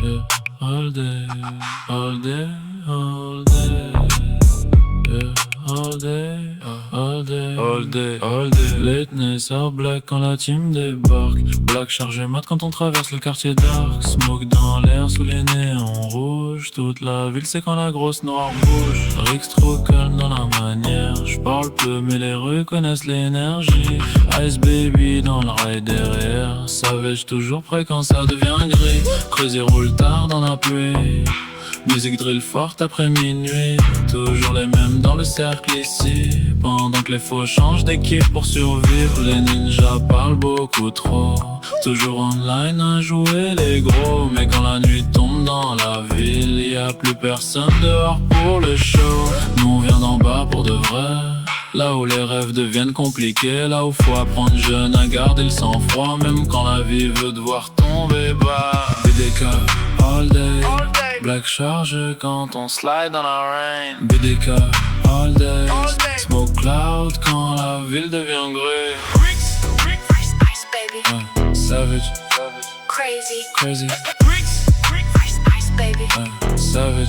yeah, all day, all day, all day, yeah, all day, all day, all day, all day. Late night, sort black quand la team débarque. Black chargé mat quand on traverse le quartier dark. Smoke dans l'air sous les néons rouges. Toute la ville c'est quand la grosse noire bouge. Rix trop calme dans la manière. J'parle peu mais les rues connaissent l'énergie. Ice baby dans le rail derrière. Savage toujours prêt quand ça devient gris. Crazy roule tard dans la pluie. Musique drill forte après minuit. Toujours les mêmes dans le cercle ici. Pendant que les faux changent d'équipe pour survivre. Les ninjas parlent beaucoup trop. Toujours online à jouer les gros. Mais quand la nuit tombe dans la ville, y a plus personne dehors pour le show. Nous on vient d'en bas pour de vrai. Là où les rêves deviennent compliqués. Là où faut apprendre jeune à garder le sang-froid. Même quand la vie veut devoir tomber bas. BDK all day. Black charge quand on slide dans la rain. BDK all day. Smoke cloud quand la ville devient grey. Ice baby. Savage, Crazy. crazy. Ice baby. Savage,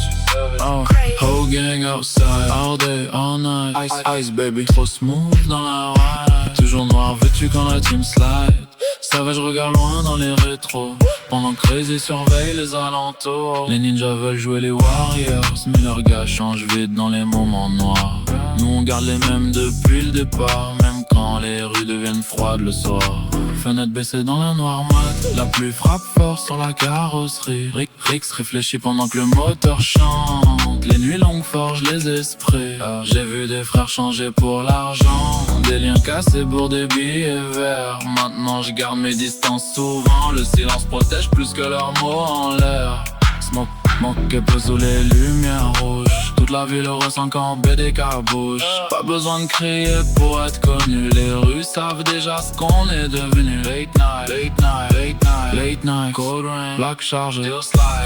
whole gang outside, all day, all night. Ice baby, trop smooth dans la ride. Toujours noir vêtu quand la team slide. Savage regarde loin dans les rétros. Pendant que Crazy surveille les alentours. Les ninjas veulent jouer les warriors. Mais leurs gars changent vite dans les moments noirs. Nous on garde les mêmes depuis le départ. Même quand les rues deviennent froides le soir. Fenêtre baissée dans la noire mat. La pluie frappe fort sur la carrosserie. Rix réfléchit pendant que le moteur chante. Les nuits longues forgent les esprits. J'ai vu des frères changer pour l'argent. Des liens cassés pour des billets verts. Maintenant je garde mes distances souvent. Le silence protège plus que leurs mots en l'air. Smoke un peu sous les lumières rouges. Toute la ville ressent quand BDK bouge. Pas besoin de crier pour être connu. Les rues savent déjà ce qu'on est devenu. Late night, late night, late night, late night, cold rain, black charge,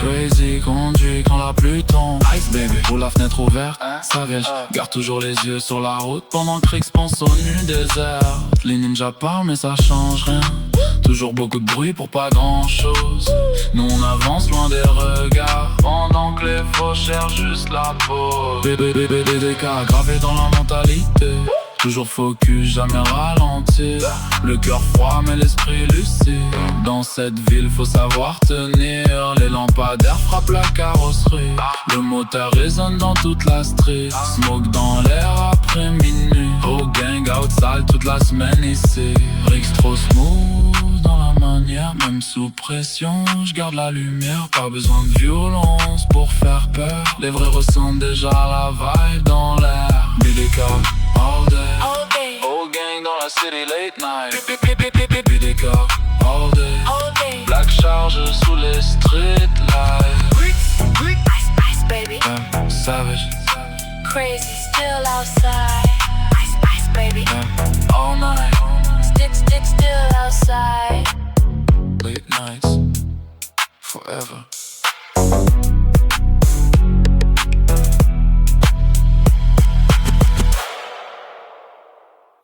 crazy conduit quand la pluie tombe. Ice baby, roule la fenêtre ouverte, savage. Garde toujours les yeux sur la route pendant que Rix pense aux nuits désertes. Les ninjas parlent mais ça change rien. Toujours beaucoup de bruit pour pas grand chose. Nous on avance loin des regards. Pendant que les faux cherchent juste la pause. BDK gravé dans la mentalité. Toujours focus, jamais ralenti. Le cœur froid mais l'esprit lucide. Dans cette ville faut savoir tenir. Les lampadaires frappent la carrosserie. Le moteur résonne dans toute la street. Smoke dans l'air après minuit. Oh gang outside toute la semaine ici. Rix trop smooth dans la manière, même sous pression. Je garde la lumière, pas besoin de violence pour faire peur. Les vrais ressentent déjà la vibe dans l'air. BDK all day. Whole gang dans la city late night. BDK all day. Black charge sous les street lights. Ice baby. Savage, Crazy still outside. Ice baby. all night. Still outside. Late nights, forever.